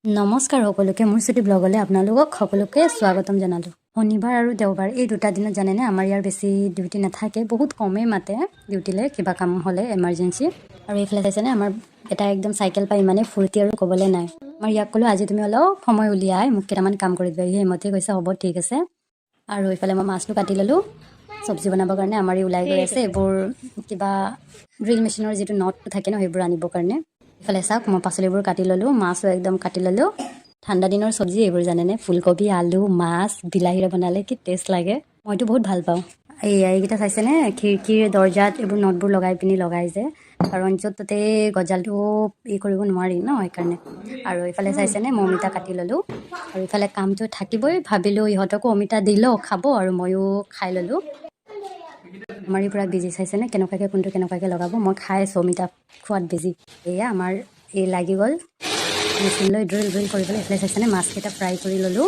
নমস্কাৰ সকলোকে মোৰ ছুটি ব্লগলৈ আপোনালোকক সকলোকে স্বাগতম জনালোঁ। শনিবাৰ আৰু দেওবাৰ এই দুটা দিনত জানেনে আমাৰ ইয়াৰ বেছি ডিউটি নাথাকে, বহুত কমেই মাতে ডিউটিলৈ কিবা কাম হ'লে এমাৰ্জেঞ্চি। আৰু এইফালে চাইছেনে আমাৰ এটা একদম চাইকেল পাই ইমানেই ফূৰ্তি আৰু ক'বলৈ নাই। মই ইয়াক ক'লোঁ আজি তুমি অলপ সময় উলিয়াই মোক কেইটামান কাম কৰি দিবা। সেইমতে কৈছে হ'ব ঠিক আছে। আৰু এইফালে মই মাছটো কাটি ল'লোঁ চব্জি বনাবৰ কাৰণে। আমাৰ এই ওলাই গৈ আছে এইবোৰ কিবা ড্ৰিল মেচিনৰ যিটো নটটো থাকে ন সেইবোৰ আনিবৰ কাৰণে। ইফালে চাওক মই পাচলিবোৰ কাটি ল'লোঁ, মাছো একদম কাটি ল'লোঁ। ঠাণ্ডা দিনৰ চব্জি এইবোৰ জানেনে, ফুলকবি আলু মাছ বিলাহীৰে বনালে কি টেষ্ট লাগে, মইতো বহুত ভাল পাওঁ। এইকেইটা চাইছেনে খিৰিকীৰ দৰ্জাত এইবোৰ নটবোৰ লগাই যে, কাৰণ য'ত ত'তে গজালটো কৰিব নোৱাৰি ন সেইকাৰণে। আৰু এইফালে চাইছেনে মই অমিতা কাটি ল'লোঁ। আৰু ইফালে কামটো থাকিবই, ভাবিলোঁ ইহঁতকো অমিতা দি লওঁ খাব আৰু ময়ো খাই ল'লোঁ। আমাৰ এই পূৰা বিজি চাইছেনে কেনেকুৱাকৈ কোনটো কেনেকুৱাকৈ লগাব। মই খাই আছোঁ অমিতা খোৱাত বিজি। এয়া আমাৰ এই লাগি গ'ল মেচিন লৈ ড্ৰিল কৰিবলৈ। এইফালে চাইছেনে মাছকেইটা ফ্ৰাই কৰি ল'লোঁ।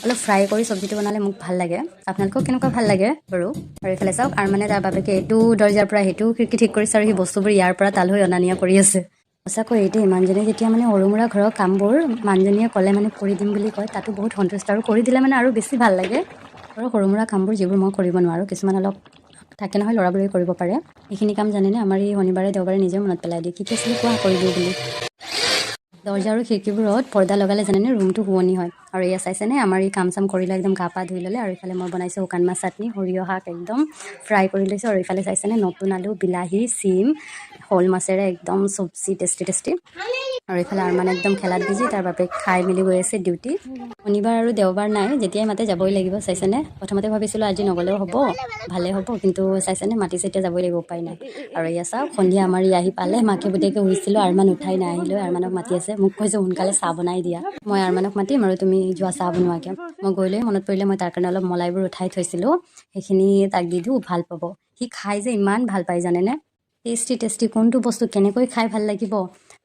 অলপ ফ্ৰাই কৰি চব্জিটো বনালে মোক ভাল লাগে, আপোনালোকক কেনেকুৱা ভাল লাগে বাৰু। আৰু এইফালে চাওক আৰু মানে তাৰ বাবেকে এইটো দৰ্জাৰ পৰা সেইটো খিৰিকী ঠিক কৰিছে আৰু সেই বস্তুবোৰ ইয়াৰ পৰা তালৈ অনা নিয়া কৰি আছে। সঁচাকৈ এইটো ইমানজনে যেতিয়া মানে সৰু মুৰা ঘৰৰ কামবোৰ মানুহজনীয়ে ক'লে মানে কৰি দিম বুলি কয়, তাতো বহুত সন্তুষ্ট আৰু কৰি দিলে মানে আৰু বেছি ভাল লাগে। আৰু সৰু মুৰা কামবোৰ যিবোৰ মই কৰিব নোৱাৰোঁ, কিছুমান অলপ থাকে নহয় ল'ৰাবোৰে কৰিব পাৰে, এইখিনি কাম জানেনে আমাৰ এই শনিবাৰে দেওবাৰে নিজে মনত পেলাই দিয়ে কি আছিলে কোৱা কৰি দিওঁ বুলি। দৰ্জা আৰু খিৰিকীবোৰত পৰ্দা লগালে জানেনে ৰুমটো শুৱনি হয়। আৰু এয়া চাইছেনে আমাৰ এই কাম চাম কৰিলে একদম গা পা ধুই ল'লে। আৰু ইফালে মই বনাইছোঁ শুকান মাছ চাটনি, সৰিয়হ শাক একদম ফ্ৰাই কৰি লৈছোঁ। আৰু ইফালে চাইছেনে নতুন আলু বিলাহী চিম শ'ল মাছেৰে একদম চব্জি টেষ্টি। আৰু এইফালে আৰু মানে একদম খেলাত বিজি, তাৰ বাবে খাই মেলি গৈ আছে ডিউটি। শনিবাৰ আৰু দেওবাৰ নাই, যেতিয়াই মাতে যাবই লাগিব চাইছেনে। প্ৰথমতে ভাবিছিলোঁ আজি নগ'লেও হ'ব, ভালেই হ'ব, কিন্তু চাইছেনে মাতিছে এতিয়া যাবই লাগিব, উপায় নাই। আৰু এয়া চাওক সন্ধিয়া আমাৰ ই আহি পালে, মাকে পুতেকে শুইছিলোঁ, আৰমান উঠাই নাই আহিলোঁ। আৰমানক মাতি আছে, মোক কৈছে সোনকালে চাহ বনাই দিয়া। মই আৰমানক মাতিম আৰু তুমি যোৱা চাহ বনোৱাকৈ। মই গৈ লৈ মনত পৰিলে মই তাৰ কাৰণে অলপ মলাইবোৰ উঠাই থৈছিলোঁ, সেইখিনি তাক দি দিওঁ, ভাল পাব। সি খাই যে ইমান ভাল পায় জানেনে, টেষ্টি কোনটো বস্তু কেনেকৈ খাই ভাল লাগিব।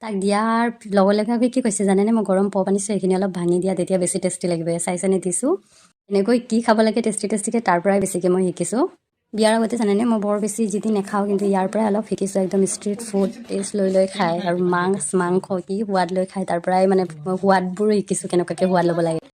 তাক দিয়াৰ লগে কি কৈছে জানেনে, মই গৰম পপ আনিছোঁ সেইখিনি অলপ ভাঙি দিয়া তেতিয়া বেছি টেষ্টি লাগিব। চাইছেনে দিছোঁ এনেকৈ কি খাব লাগে টেষ্টিকৈ, তাৰ পৰাই বেছিকৈ মই শিকিছোঁ। বিয়াৰ আগতে জানেনে মই বৰ বেছি যি টি নাখাওঁ, কিন্তু ইয়াৰ পৰাই অলপ শিকিছোঁ। একদম ষ্ট্ৰিট ফুড টেষ্ট লৈ খায় আৰু মাছ মাংস কি সোৱাদ লৈ খায়, তাৰ পৰাই মানে মই সোৱাদবোৰো শিকিছোঁ কেনেকুৱাকৈ সোৱাদ ল'ব লাগে।